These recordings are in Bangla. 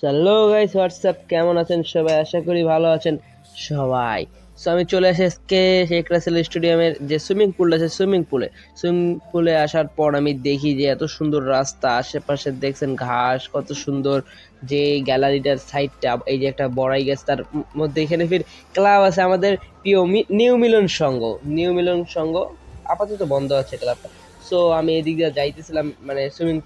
হ্যালো গাইস, হোয়াটসঅ্যাপ, কেমন আছেন সবাই? আশা করি ভালো আছেন সবাই। সো আমি চলে আসি আজকে শেখ রাসেল স্টেডিয়ামের যে সুইমিং পুল আছে, সুইমিং পুলে আসার পর আমি দেখি যে এত সুন্দর রাস্তা, আশেপাশে দেখছেন ঘাস কত সুন্দর, যে গ্যালারিটার সাইডটা, এই যে একটা বড়াই গাছ, তার মধ্যে এখানে ফির ক্লাব আছে আমাদের প্রিয় নিউ মিলন সংঘ আপাতত বন্ধ আছে ক্লাবটা। সো আমি এদিক দিয়ে যাইতেছিলাম, মানে সুইমিং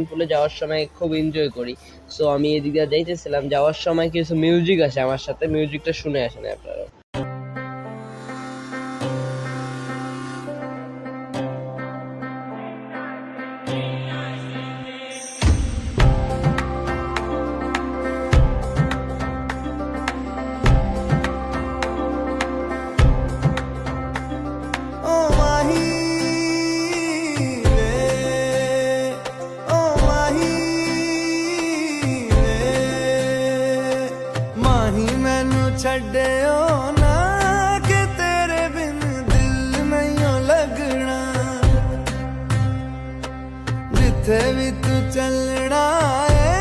পুলে যাওয়ার সময় খুব এনজয় করি। সো আমি এদিক দিয়ে যাইতেছিলাম, যাওয়ার সময় কিছু মিউজিক আসে আমার সাথে, মিউজিকটা শুনে আসেন আপনারা। ओ माही वे ओ माही वे माही मैनू छड्डियो ना कि तेरे बिन दिल नहीं लगना जिथे भी तू चलना है।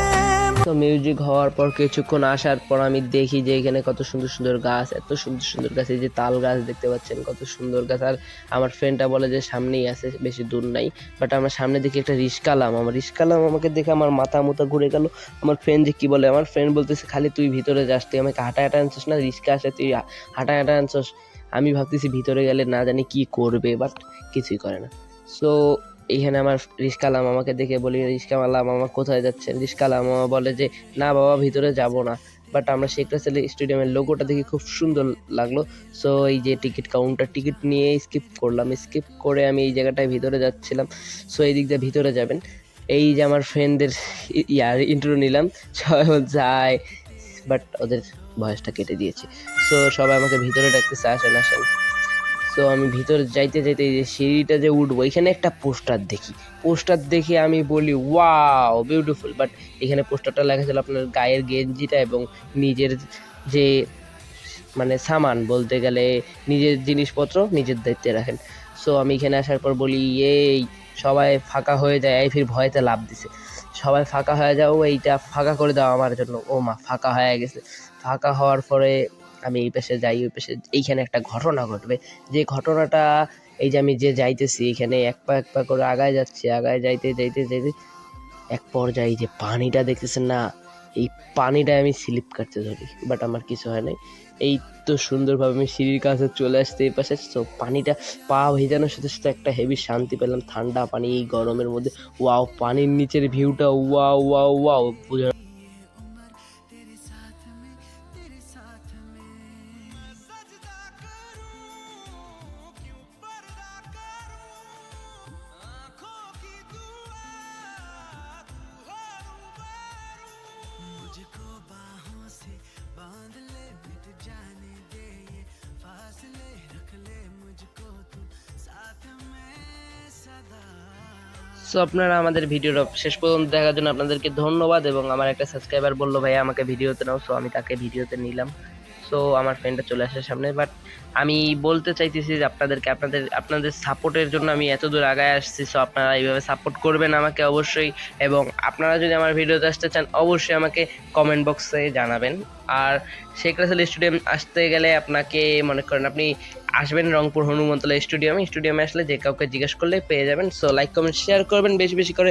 তো মিউজিক হওয়ার পর কিছুক্ষণ আসার পর আমি দেখি যে এখানে কত সুন্দর সুন্দর গাছ, এত সুন্দর সুন্দর গাছ, এই যে তাল গাছ দেখতে পাচ্ছেন, কত সুন্দর গাছ। আর আমার ফ্রেন্ডটা বলে যে সামনেই আছে, বেশি দূর নাই। বাট আমার সামনে দেখি একটা রিস্কালাম, আমাকে দেখে আমার মাথা মুথা ঘুরে গেল। আমার ফ্রেন্ড যে কি বলে, আমার ফ্রেন্ড বলতেছে খালি তুই ভিতরে যাস, তুই আমাকে হাঁটা হাঁটা আনছিস না, রিস্কা আসে তুই হাঁটা হাঁটা আনছিস। আমি ভাবতেছি ভিতরে গেলে না জানি কি করবে, বাট কিছুই করে না। সো এইখানে আমার রিস্কাওয়ালা মামাকে দেখে বলি, রিস্কাওয়ালা মামা কোথায় যাচ্ছেন? রিস্কাওয়ালা মামা বলে যে না বাবা, ভিতরে যাব না। বাট আমরা শেখ রাসেল স্টেডিয়ামের লোগোটা দেখে খুব সুন্দর লাগলো। সো এই যে টিকিট কাউন্টার, টিকিট নিয়ে স্কিপ করলাম, স্কিপ করে আমি এই জায়গাটায় ভিতরে যাচ্ছিলাম। সো এই দিক দিয়ে ভিতরে যাবেন। এই যে আমার ফ্রেন্ডদের ইন্টারভিউ নিলাম, সবাই বলছে হাই, বাট ওদের ভয়েসটা কেটে দিয়েছে। সো সবাই আমাকে ভিতরে ডাকতেছে, আসেন আসেন। সো আমি ভিতরে যাইতে যাইতে এই যে সিঁড়িটা যে উঠবো, এখানে একটা পোস্টার দেখে আমি বলি ওয়াও বিউটিফুল। বাট এখানে পোস্টারটা লেখা ছিল আপনার গায়ের গেঞ্জিটা এবং নিজের যে, মানে সামান বলতে গেলে নিজের জিনিসপত্র নিজের দায়িত্বে রাখেন। সো আমি এখানে আসার পর বলি এই সবাই ফাঁকা হয়ে যায়, এই ফির ভয়তে লাভ দিছে, সবাই ফাঁকা হয়ে যাও, এইটা ফাঁকা করে দাও আমার জন্য। ও মা, ফাঁকা হয়ে গেছে। ফাঁকা হওয়ার পরে আমি এই পাশে যাই, ওই পাশে এইখানে একটা ঘটনা ঘটবে। যে ঘটনাটা, এই যে আমি যে যাইতেছি এখানে এক পা করে আগায় যাচ্ছি, আগায় যাইতে যাইতে যাইতে এক পর্যায়ে এই যে পানিটা দেখতেছেন না, এই পানিটায় আমি স্লিপ কাটতে ধরি, বাট আমার কিছু হয় নাই। এই তো সুন্দরভাবে আমি সিঁড়ির কাছে চলে আসতে এই পাশে। তো পানিটা পা ভেজানোর সাথে সাথে একটা হেভি শান্তি পেলাম, ঠান্ডা পানি এই গরমের মধ্যে। ওয়াও, পানির নিচের ভিউটা ওয়াও ওয়াও ওয়াও, मुझको बाहों से बांध ले, मिट जाने दे ये फासले, रख ले मुझको तू साथ में सदा। সো আপনারা আমাদের ভিডিওটা শেষ পর্যন্ত দেখার জন্য আপনাদেরকে ধন্যবাদ। এবং আমার একটা সাবস্ক্রাইবার বললো ভাইয়া আমাকে ভিডিওতে নাও, সো আমি তাকে ভিডিওতে নিলাম। সো আমার ফ্রেন্ডটা চলে আসে সামনে। বাট আমি বলতে চাইতেছি যে আপনাদেরকে, আপনাদের সাপোর্টের জন্য আমি এত দূর আগায় আসছি। সো আপনারা এইভাবে সাপোর্ট করবেন আমাকে অবশ্যই। এবং আপনারা যদি আমার ভিডিওতে আসতে চান অবশ্যই আমাকে কমেন্ট বক্সে জানাবেন। আর শেখ রাসেল স্টেডিয়াম আসতে গেলে আপনাকে, মনে করেন আপনি আসবেন রংপুর হনুমন্তলা স্টেডিয়ামে আসলে যে কাউকে জিজ্ঞেস করলে পেয়ে যাবেন। সো লাইক কমেন্ট শেয়ার করবেন বেশি বেশি করে।